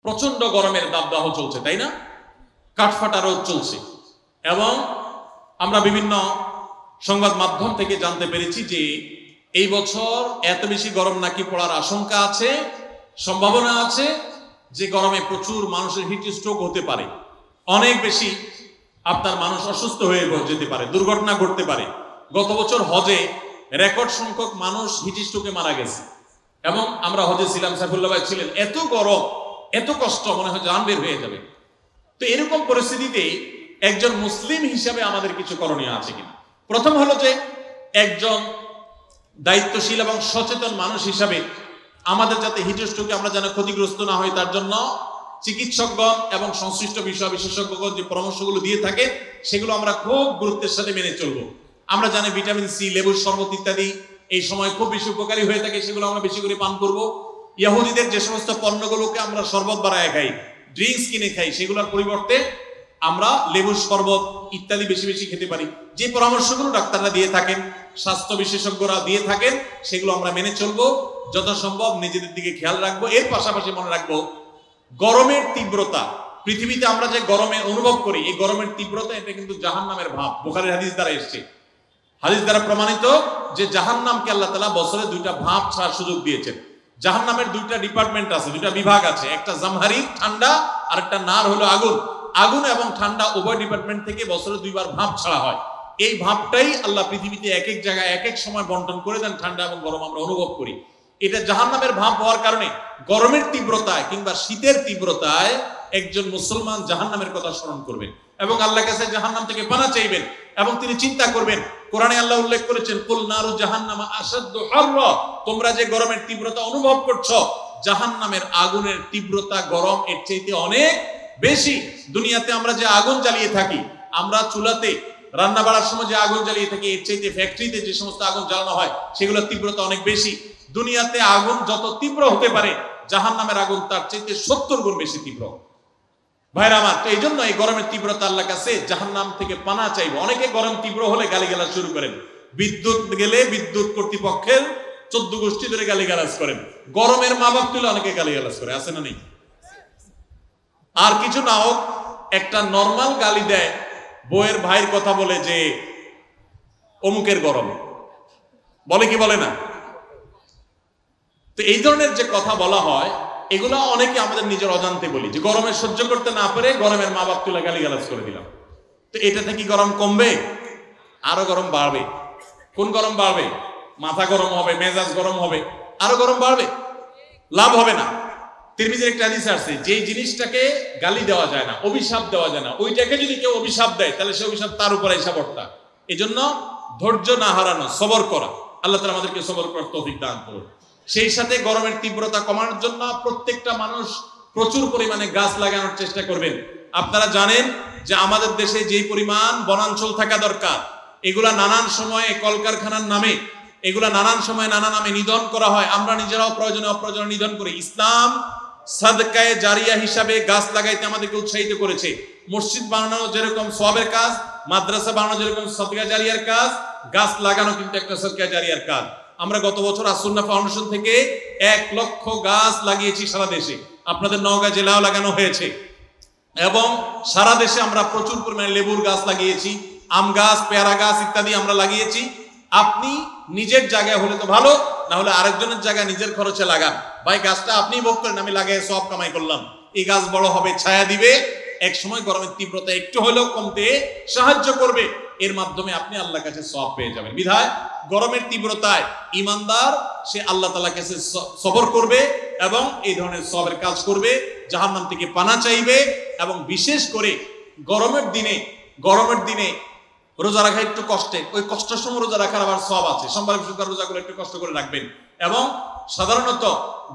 প্রচন্ড গরমের দাবদাহ চলছে, তাই না? কাঠফাটা রোদ চলছে এবং আমরা বিভিন্ন সংবাদ মাধ্যম থেকে জানতে পেরেছি যে এই বছর এত বেশি গরম নাকি পড়ার আশঙ্কা আছে, সম্ভাবনা আছে যে গরমে প্রচুর মানুষের হিট স্ট্রোক হতে পারে, অনেক বেশি আপনার মানুষ অসুস্থ হয়ে যেতে পারে, দুর্ঘটনা ঘটতে পারে। গত বছর হজে রেকর্ড সংখ্যক মানুষ হিট স্ট্রোকে মারা গেছে এবং আমরা হজে ছিলাম, সাইফুল্লাহ ভাই ছিলেন। এত গরম, এত কষ্ট, মনে হয় জান বের হয়ে যাবে। তো এরকম পরিস্থিতিতে একজন মুসলিম হিসাবে আমাদের কিছু করণীয় আছে কিনা? প্রথম হলো যে একজন দায়িত্বশীল এবং সচেতন মানুষ হিসাবে আমাদের যাতে হিট স্ট্রোকে আমরা যেন ক্ষতিগ্রস্ত না হই তার জন্য চিকিৎসকগণ এবং সংশ্লিষ্ট বিষয় বিশেষজ্ঞগণ যে পরামর্শগুলো দিয়ে থাকে সেগুলো আমরা খুব গুরুত্বের সাথে মেনে চলবো। আমরা জানি ভিটামিন সি, লেবুর শরবত ইত্যাদি এই সময় খুব বেশি উপকারী হয়ে থাকে, সেগুলো আমরা বেশি করে পান করব। ইহুদিদের যে সমস্ত পণ্যগুলোকে আমরা শরবত বানায় খাই, ড্রিঙ্কস কিনে খাই, সেগুলোর পরিবর্তে আমরা লেবুর শরবত ইত্যাদি বেশি বেশি খেতে পারি। যে পরামর্শগুলো ডাক্তাররা দিয়ে থাকেন, স্বাস্থ্য বিশেষজ্ঞরা দিয়ে থাকেন, সেগুলো আমরা মেনে চলবো। যথাসম্ভব নিজেদের দিকে খেয়াল রাখবো। এর পাশাপাশি মনে রাখবো গরমের তীব্রতা, পৃথিবীতে আমরা যে গরমে অনুভব করি এই গরমের তীব্রতা এটা কিন্তু জাহান্নামের ভাব। বুখারীর হাদিস দ্বারা এসেছে, হাদিস দ্বারা প্রমাণিত যে জাহান্নামকে আল্লাহ তাআলা বছরে দুইটা ভাব ছাড়ার সুযোগ দিয়েছেন। জাহান্নামের দুইটা ডিপার্টমেন্ট আছে, দুইটা বিভাগ আছে, একটা জামহারি ঠান্ডা আর একটা নার হলো আগুন। আগুন এবং ঠান্ডা উভয় ডিপার্টমেন্ট থেকে বছরে দুইবার ভাব ছাড়া হয়। এই ভাবটাই আল্লাহ পৃথিবীতে এক এক জায়গায় এক এক সময় বন্টন করে দেন, ঠান্ডা এবং গরম আমরা অনুভব করি। এটা জাহান্নামের ভাব হওয়ার কারণে গরমের তীব্রতায় কিংবা শীতের তীব্রতায় একজন মুসলমান জাহান্নামের কথা স্মরণ করবেন এবং আল্লাহর কাছে জাহান্নাম থেকে পানা চাইবেন এবং তিনি চিন্তা করবেন। কোরআনে আল্লাহ উল্লেখ করেছেন, কুল নারু জাহান্নামা আশাদ্দু হাররা, তোমরা যে গরমের তীব্রতা অনুভব করছো জাহান্নামের আগুনের তীব্রতা গরম এর চাইতে অনেক বেশি। দুনিয়াতে আমরা যে আগুন জ্বালিয়ে থাকি, আমরা চুলাতে রান্না বাড়ার সময় যে আগুন জ্বালিয়ে থাকি এর চাইতে ফ্যাক্টরিতে যে সমস্ত আগুন জ্বালানো হয় সেগুলোর তীব্রতা অনেক বেশি। দুনিয়াতে আগুন যত তীব্র হতে পারে জাহান্নামের আগুন তার চাইতে 70 গুণ বেশি তীব্র। ভাইরা আমার, তো এই জন্য এই গরমের তীব্রতা আল্লাহর কাছে জাহান্নাম থেকে পানা চাইবো। অনেকে গরম তীব্র হলে গালিগালাজ শুরু করেন, বিদ্যুৎ গেলে বিদ্যুৎ কর্তৃপক্ষের 14 গোষ্ঠী ধরে গালিগালাজ করেন, গরমের মা বাপ তুলে অনেকে গালিগালাজ করে, আছে না নেই? আর কিছু না হোক একটা নর্মাল গালি দেয়, বউয়ের ভাইয়ের কথা বলে যে অমুকের গরম, বলে কি বলে না? তো এই ধরনের যে কথা বলা হয় এগুলো অনেকে আমাদের নিজের অজান্তে বলি, যে গরমে সহ্য করতে না পারে গরমের মা বাপ তুলে গালিগালাজ করে দিলাম। তো এটাতে কি গরম কমবে? আরো গরম বাড়বে। কোন গরম বাড়বে? মাথা গরম হবে, মেজাজ গরম হবে, আরো গরম বাড়বে, লাভ হবে না। তিরমিজির একটা হাদিস আছে, যে জিনিসটাকে গালি দেওয়া যায় না, অভিশাপ দেওয়া যায় না, ওইটাকে যদি কেউ অভিশাপ দেয় তাহলে সে অভিশাপ তার উপরে এসে বর্তা। এই জন্য ধৈর্য না হারানো, সবর করা, আল্লাহ তাআলা আমাদেরকে সবর করার তৌফিক দান করুন। সেই সাথে গরমের তীব্রতা কমানোর জন্য প্রত্যেকটা মানুষ প্রচুর পরিমাণে গাছ লাগানোর চেষ্টা করবেন। আপনারা জানেন যে আমাদের দেশে যে পরিমাণ বনাঞ্চল থাকা দরকার, এগুলা নানান সময়ে কলকারখানার নামে, এগুলা নানান সময় নানা নামে নিধন করা হয়। আমরা নিজেরাও প্রয়োজনে অপ্রয়োজনে নিধন করি। ইসলাম সাদকায়ে জারিয়া হিসাবে গাছ লাগাইতে আমাদেরকে উৎসাহিত করেছে। মসজিদ বানানো যেরকম সওয়াবের কাজ, মাদ্রাসা বানানো যেরকম সদকা জারিয়ার কাজ, গাছ লাগানো কিন্তু একটা সদকা জারিয়ার কাজ। আমরা গত বছর আসুন্নাহ ফাউন্ডেশন থেকে 1 লক্ষ গাছ লাগিয়েছি সারা দেশে। আপনাদের নওগাঁ জেলাও লাগানো হয়েছে এবং সারা দেশে আমরা প্রচুর পরিমাণে লেবুর গাছ লাগিয়েছি, আম গাছ, পেয়ারা গাছ ইত্যাদি আমরা লাগিয়েছি। আপনি নিজের জায়গায় হলে তো ভালো, না হলে আরেকজনের জায়গায় নিজের খরচে লাগান। ভাই গাছটা আপনি ভোগ করেন, আমি লাগাই সব কামাই করলাম। এই গাছ বড় হবে, ছায়া দিবে, এক সময় গরমের তীব্রতা একটু হলেও কমতে সাহায্য করবে। এর মাধ্যমে আপনি আল্লাহর কাছে সওয়াব পেয়ে যাবেন। বিধায় গরমের তীব্রতায় ঈমানদার সে আল্লাহ তাআলার কাছে সবর করবে এবং এই ধরনের সওয়াবের কাজ করবে, জাহান্নাম থেকে পানা চাইবে। এবং বিশেষ করে গরমের দিনে রোজা রাখা একটু কষ্টে, ওই কষ্টের সময় রোজা রাখার আবার সওয়াব আছে। সোমবার বৃহস্পতিবার রোজাগুলো একটু কষ্ট করে রাখবেন। এবং সাধারণত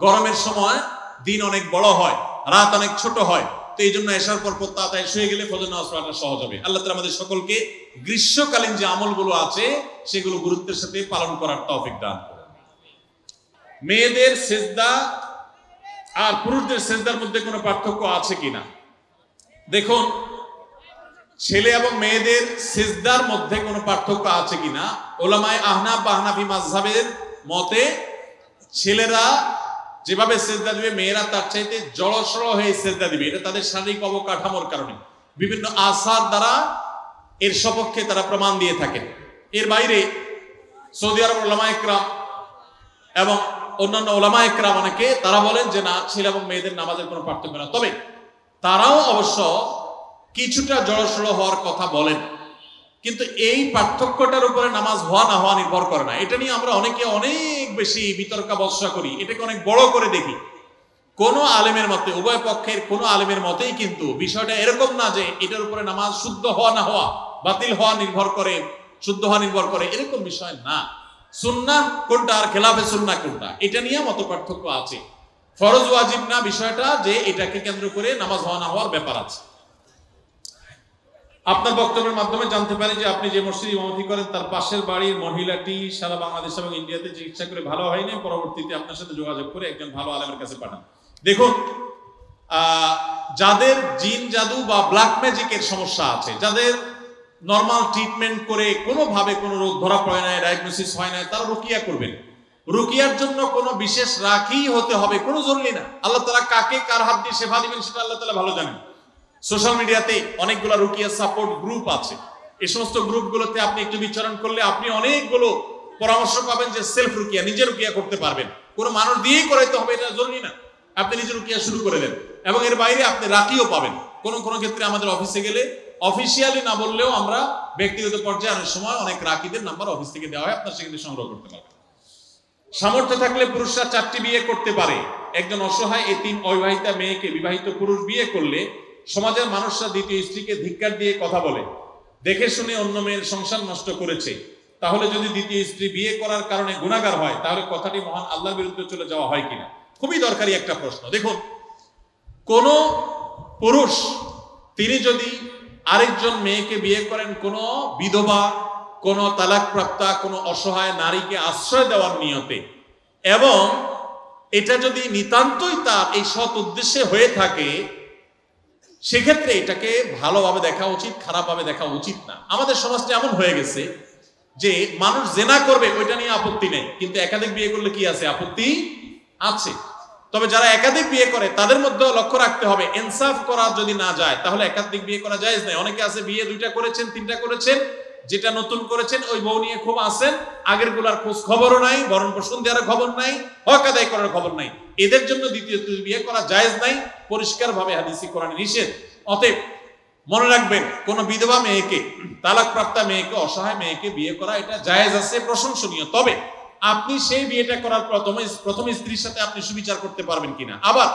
গরমের সময় দিন অনেক বড় হয়, রাত অনেক ছোট হয়। তো এই জন্য এশার পর প্রত্যাহার শুয়ে গেলে ফজর নামাজ পড়াটা সহজ হবে। আল্লাহ তাআলা আমাদের সকলকে গ্রীষ্মকালীন যে আমলগুলো আছে সেগুলো গুরুত্বের সাথে পালন করার তৌফিক দান করুন। মেয়েদের সিজদা আর পুরুষদের সিজদার মধ্যে কোনো পার্থক্য আছে কিনা? দেখুন, ছেলে এবং মেয়েদের সিজদার মধ্যে কোনো পার্থক্য আছে কিনা, উলামায়ে আহনাফ বা হানাফি মাযহাবের মতে ছেলেরা যেভাবে সেজদা দিবে মেয়েরা তার চাইতে জড়সড় হয়ে সেজদা দিবে। এটা তাদের শারীরিক অবকাঠামোর কারণে, বিভিন্ন আসার দ্বারা এর সপক্ষে তারা প্রমাণ দিয়ে থাকেন। এর বাইরে সৌদি আরব ওলামা ইকরাম এবং অন্যান্য ওলামা ইকরাম অনেকে তারা বলেন যে না, ছেলে এবং মেয়েদের নামাজের কোনো পার্থক্য না। তবে তারাও অবশ্য কিছুটা জড়সড় হওয়ার কথা বলেন, কিন্তু এই পার্থক্যটার উপরে নামাজ হওয়া না হওয়া নির্ভর করে না। এটা নিয়ে আমরা অনেকে অনেক বেশি বিতর্কাবস্থা করি, এটাকে অনেক বড় করে দেখি। কোন আলেমের মতে, উভয় পক্ষের কোন আলেমের মতেই কিন্তু বিষয়টা এরকম না যে এটার উপরে নামাজ শুদ্ধ হওয়া না হওয়া, বাতিল হওয়া নির্ভর করে, শুদ্ধ হওয়া নির্ভর করে, এরকম বিষয় না। সুন্নাহ কোনটা আর খেলাফে সুন্নাহ কোনটা, এটা নিয়ে মত পার্থক্য আছে। ফরজ ওয়াজিব না বিষয়টা, যে এটাকে কেন্দ্র করে নামাজ হওয়া না হওয়ার ব্যাপার আছে। আপনার বক্তব্যের মাধ্যমে জানতে পারি যে আপনি যে মসজিদে ইমামতি করেন তার পাশের বাড়ির মহিলাটি সারা বাংলাদেশ এবং ইন্ডিয়াতে চিকিৎসা করে ভালো হয়নি, পরবর্তীতে আপনার সাথে যোগাযোগ করে একজন ভালো আলেমের কাছে পাঠান। দেখুন, যাদের জিন জাদু বা ব্ল্যাক ম্যাজিকের সমস্যা আছে, যাদের নর্মাল ট্রিটমেন্ট করে কোনোভাবে কোনো রোগ ধরা পড়ে না, ডায়াগনোসিস হয় না, তারা রুকিয়া করবেন। রুকিয়ার জন্য কোনো বিশেষ রাখি হতে হবে কোনো জরুরি না। আল্লাহ তাআলা কাকে কার হাত দিয়ে শেফা দিবেন সেটা আল্লাহ তাআলা ভালো জানেন। সোশ্যাল মিডিয়াতে অনেকগুলো রুকিয়া সাপোর্ট গ্রুপ আছে, এই সমস্ত গ্রুপগুলোতে আপনি একটু বিচরণ করলে আপনি অনেকগুলো পরামর্শ পাবেন যে সেলফ রুকিয়া, নিজে রুকিয়া করতে পারবেন। কোনো মানুষ দিয়েই করাইতে হবে এটা জরুরি না, আপনি নিজে রুকিয়া শুরু করে দেন। এবং এর বাইরে আপনি রাকিও পাবেন। কোনো কোনো ক্ষেত্রে আমাদের অফিসে গেলে অফিসিয়ালি না বললেও আমরা ব্যক্তিগত পর্যায়ে অনেক সময় অনেক রাকিদের নাম্বার অফিস থেকে দেওয়া হয়, আপনার সেখানে সংগ্রহ করতে পারবেন। সামর্থ্য থাকলে পুরুষরা 4টি বিয়ে করতে পারে। একজন অসহায় এতিম অবিবাহিতা মেয়েকে বিবাহিত পুরুষ বিয়ে করলে সমাজের মানুষরা দ্বিতীয় স্ত্রীকে ধিক্কার দিয়ে কথা বলে, দেখে শুনে অন্য মেয়ের সংসার নষ্ট করেছে। তাহলে যদি দ্বিতীয় স্ত্রী বিয়ে করার কারণে গুনাহগার হয়, তাহলে কথাটি মহান আল্লাহর বিরুদ্ধে চলে যাওয়া হয় কিনা? খুবই দরকারি একটা প্রশ্ন। দেখুন, কোন পুরুষ তিনি যদি আরেকজন মেয়েকে বিয়ে করেন কোন বিধবা, কোন তালাকপ্রাপ্তা, কোন অসহায় নারীকে আশ্রয় দেওয়ার নিয়তে, এবং এটা যদি নিতান্তই তার এই সৎ উদ্দেশ্যে হয়ে থাকে, সেক্ষেত্রে এটাকে ভালোভাবে দেখা উচিত, খারাপভাবে দেখা উচিত না। আমাদের সমাজটা এমন হয়ে গেছে যে মানুষ জেনা করবে ওইটা নিয়ে আপত্তি নেই, কিন্তু একাধিক বিয়ে করলে কি আছে? আপত্তি আছে। তবে যারা একাধিক বিয়ে করে তাদের মধ্যে লক্ষ্য রাখতে হবে, ইনসাফ করা যদি না যায় তাহলে একাধিক বিয়ে করা জায়েজ নাই। অনেকে আছে বিয়ে 2টা করেছেন, 3টা করেছেন, যেটা নতুন করেছেন ওই বউ নিয়ে খুব আছেন, আগের গুলার খোঁজ খবরও নাই, বরণ পোষণ দেওয়ার খবর নাই, হক আদায় করার খবর নাই। এদের জন্য দ্বিতীয় বিয়ে করা জায়েজ নাই, পরিষ্কারভাবে হাদিসে কোরআনে নিষেধ। অতএব মনে রাখবেন, কোন বিধবা মেয়েকে, তালাকপ্রাপ্তা মেয়েকে, অসহায় মেয়েকে বিয়ে করা এটা জায়েজ আছে, প্রশংসনীয়। তবে আপনি সেই বিয়েটা করার পর প্রথম স্ত্রীর সাথে আপনি সুবিচার করতে পারবেন কিনা, আবার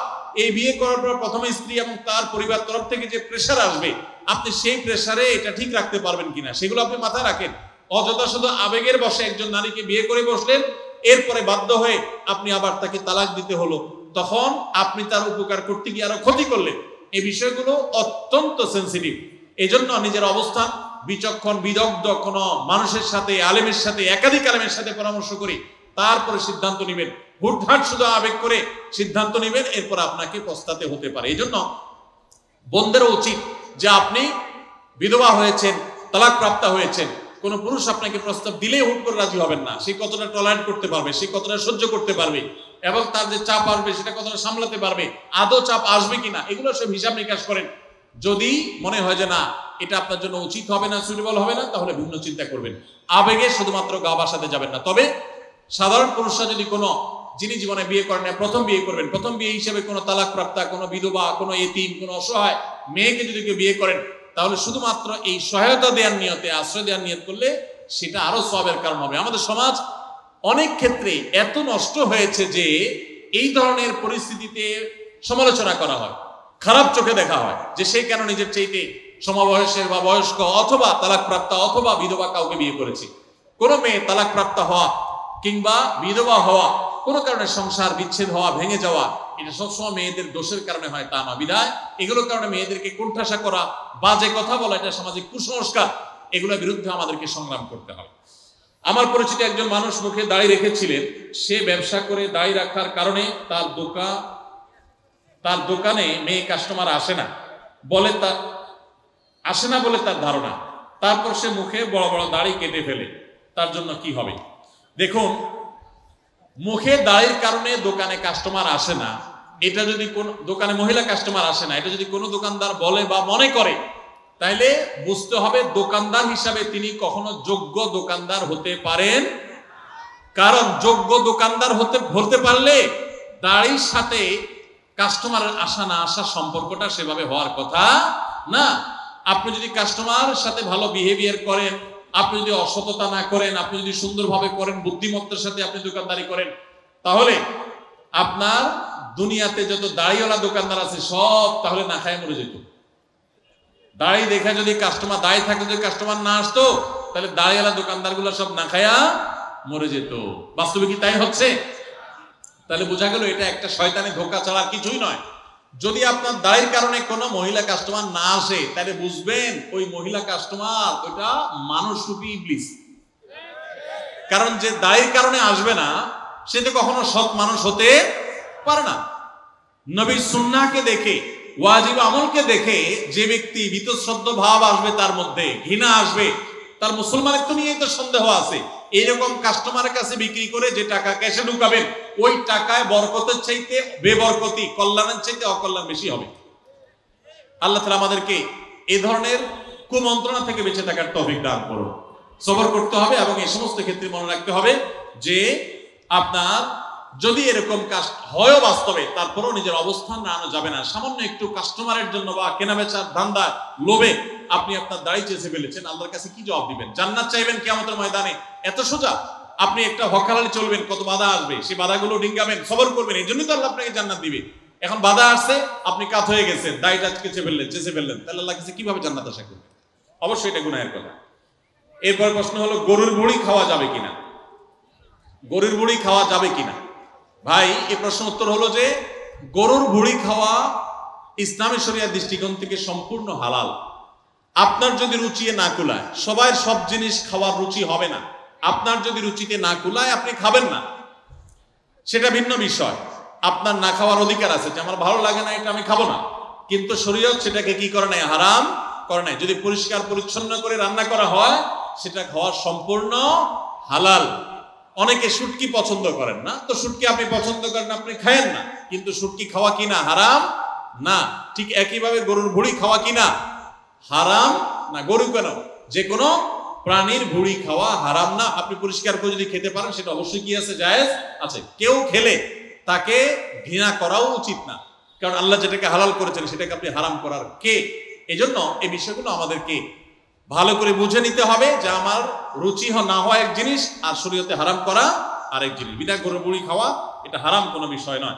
এই বিয়ে করার পর প্রথম স্ত্রী এবং তার পরিবার তরফ থেকে যে প্রেশার আসবে, আপনি সেই প্রেশারে এটা ঠিক রাখতে পারবেন কিনা, সেগুলো আপনি মাথায় রাখেন। অযথা শুধু আবেগের বশে একজন নারীকে বিয়ে করে বসলেন, এরপরে বাধ্য হয়ে আপনি আবার তাকে তালাক দিতে হলো, তখন আপনি তার উপকার করতে গিয়ে আরো ক্ষতি করলেন। এই বিষয়গুলো অত্যন্ত সেন্সিটিভ। এজন্য নিজের অবস্থান বিচক্ষণ বিদগ্ধ কোন মানুষের সাথে, আলেমের সাথে, একাধিক আলেমের সাথে পরামর্শ করে তারপরে সিদ্ধান্ত নেবেন। হুটহাট শুধু আবেগ করে সিদ্ধান্ত নেবেন, এরপর আপনাকে পস্তাতে হতে পারে। এই জন্য বোনদেরও উচিত যে আপনি বিধবা হয়েছেন, তালাকপ্রাপ্তা হয়েছেন, কোন পুরুষ আপনাকে প্রস্তাব দিলেই হুট করে রাজি হবেন না। সে কতটা টলারেট করতে পারবে, সে কতটা সহ্য করতে পারবে, এবং তার যে চাপ আসবে সেটা কতটা সামলাতে পারবে, আদৌ চাপ আসবে কিনা, এগুলো সব হিসাব নিকাশ করেন। যদি মনে হয় যে না এটা আপনার জন্য উচিত হবে না, সুইটেবল হবে না, তাহলে ভিন্ন চিন্তা করবেন। আবেগে শুধুমাত্র গা ভাসাতে যাবেন না। তবে সাধারণ পুরুষরা যদি কোনো, যিনি জীবনে বিয়ে করেন না, প্রথম বিয়ে করবেন, প্রথম বিয়ে হিসেবে কোনো তালাকপ্রাপ্তা, কোনো বিধবা, কোনো এতিম, কোনো অসহায় মেয়েকে যদি কেউ বিয়ে করেন, তাহলে শুধুমাত্র এই সহায়তা দেওয়ার নিয়তে, আশ্রয় দেওয়ার নিয়ত করলে সেটা আরো সওয়াবের কারণ হবে। আমাদের সমাজ অনেক ক্ষেত্রে এত নষ্ট হয়েছে যে এই ধরনের পরিস্থিতিতে সমালোচনা করা হয়, খারাপ চোখে দেখা হয় যে সে কেন নিজের চাইতে সমবয়সের বা বয়স্ক অথবা তালাকপ্রাপ্তা অথবা বিধবা কাউকে বিয়ে করেছে। কোনো মেয়ে তালাকপ্রাপ্তা হওয়া কিংবা বিধবা হওয়া, কোনো কারণে সংসার বিচ্ছেদ হওয়া, ভেঙে যাওয়া, এটা সবসময় মেয়েদের দোষের কারণে হয় তা না। বিধায় এগুলোর কারণে মেয়েদেরকে কোণঠাসা করা, বাজে কথা বলা, এটা সামাজিক কুসংস্কার, এগুলোর বিরুদ্ধে আমাদেরকে সংগ্রাম করতে হবে। আমার পরিচিত একজন মানুষ মুখে দাড়ি রেখেছিলেন, সে ব্যবসা করে দাড়ি রাখার কারণে তার দোকানে মেয়ে কাস্টমার আসে না বলে তার ধারণা। তারপর সে মুখে বড় বড় দাড়ি কেটে ফেলে, তার জন্য কি হবে? দেখুন, মুখে দাড়ির কারণে দোকানে কাস্টমার আসে না, এটা যদি কোন দোকানে মহিলা কাস্টমার আসে না, এটা যদি কোনো দোকানদার বলে বা মনে করে, তাইলে বুঝতে হবে দোকানদার হিসাবে তিনি কখনো যোগ্য দোকানদার হতে পারেন। কারণ যোগ্য দোকানদার হতে পারলে দাড়ির সাথে কাস্টমারের আসা না আসা সম্পর্কটা সেভাবে হওয়ার কথা না। আপনি যদি কাস্টমারের সাথে ভালো বিহেভিয়ার করেন, আপনি যদি অসততা না করেন, আপনি যদি সুন্দরভাবে করেন, বুদ্ধিমত্তার সাথে আপনি দোকানদারি করেন, তাহলে আপনার দুনিয়াতে যত দাড়িওয়ালা দোকানদার আছে সব তাহলে না খায় মরে যেত। দাড়ি দেখে যদি কাস্টমার, দাড়ি থাকলে যদি কাস্টমার না আসতো, তাহলে দাড়িওয়ালা দোকানদারগুলো সব না খায়া মরে যেত। বাস্তবে কি তাই হচ্ছে? তাহলে বোঝা গেল এটা একটা শয়তানি ধোঁকা ছাড়া কিছুই নয়। যদি আপনার দাড়ির কারণে কোনো মহিলা কাস্টমার না আসে, তাহলে বুঝবেন ওই মহিলা কাস্টমার ওইটা মানুষরূপী ইবলিস। কারণ যে দাড়ির কারণে আসবে না সে তো কখনো সৎ মানুষ হতে পারে না। নবীর সুন্নাহকে দেখে, ওয়াজিব আমলকে দেখে যে ব্যক্তি বীতশ্রদ্ধ ভাব আসবে, তার মধ্যে ঘৃণা আসবে, তার মুসলমানিত্ব নিয়েই তো সন্দেহ আছে। এইরকম কাস্টমারের কাছে বিক্রি করে যে টাকা ক্যাশে ঢুকাবেন, ওই টাকায় বরকতের চাইতে বেবরকতি, কল্যাণের চাইতে অকল্যাণ বেশি হবে। আল্লাহ তাআলা আমাদেরকে এই ধরনের কুমন্ত্রণা থেকে বেঁচে থাকার তৌফিক দান করুন। সবর করতে হবে এবং এই সমস্ত ক্ষেত্রে মনে রাখতে হবে যে আপনার যদি এরকম কাজ হয় বাস্তবে, তারপরেও নিজের অবস্থান রাখানো যাবে না। সামান্য একটু কাস্টমারের জন্য বা কেনাবেচার ধান্দা লোভে আপনি আপনার দাড়ি চেঁচে ফেলেছেন, আল্লাহর কাছে কি জবাব দিবেন? জান্নাত চাইবেন কিয়ামতের ময়দানে? এত সোজা? আপনি একটা হকালালি চলবেন, কত বাধা আসবে, সেই বাধাগুলো ডিঙ্গাবেন, সবর করবেন, এই জন্যই তো আল্লাহ আপনাকে জান্নাত দিবে। এখন বাধা আসছে, আপনি কাত হয়ে গেছেন, দাড়িটা চেঁচে ফেললেন, তাহলে আল্লাহ কাছে কিভাবে জান্নাত আশা করবেন? অবশ্যই এটা গুনাহের কথা। এরপর প্রশ্ন হলো গরুর ভুঁড়ি খাওয়া যাবে কিনা। গরুর ভুঁড়ি খাওয়া যাবে কিনা? ভাই, এই প্রশ্ন উত্তর হলো যে গরুর ভুঁড়ি খাওয়া ইসলামী শরিয়ার দৃষ্টিকোণ থেকে সম্পূর্ণ হালাল। আপনার যদি রুচিয়ে না কুলায়, সবার সব জিনিস খাওয়ার রুচি হবে না। আপনার যদি রুচিতে না কুলায় আপনি খাবেন না, সেটা ভিন্ন বিষয়। আপনার না খাওয়ার অধিকার আছে যে আমার ভালো লাগে না, এটা আমি খাবো না, কিন্তু শরীয়ত সেটাকে কি করে নাই? হারাম করে নাই। যদি পরিষ্কার পরিচ্ছন্ন করে রান্না করা হয়, সেটা খাওয়া সম্পূর্ণ হালাল। অনেকে শুটকি পছন্দ করেন না, তো শুটকি আপনি পছন্দ করেন, আপনি খায়েন না, কিন্তু শুটকি খাওয়া কিনা হারাম না। ঠিক একইভাবে গরুর ভুঁড়ি খাওয়া কিনা হারাম না। গরু কেন, যে কোনো প্রাণীর ভুঁড়ি খাওয়া হারাম না। আপনি পরিষ্কার করে যদি খেতে পারেন, সেটা অবশ্যই কি আছে? জায়েজ আছে। কেউ খেলে তাকে ঘৃণা করাও উচিত না, কারণ আল্লাহ যেটাকে হালাল করেছেন সেটাকে আপনি হারাম করার কে? এজন্য এই বিষয়গুলো আমাদেরকে ভালো করে বুঝে নিতে হবে যে আমার রুচি না হওয়া এক জিনিস, আর শরীয়তে হারাম করা আরেক জিনিস। বিনা গরুর ভুঁড়ি খাওয়া এটা হারাম কোনো বিষয় নয়।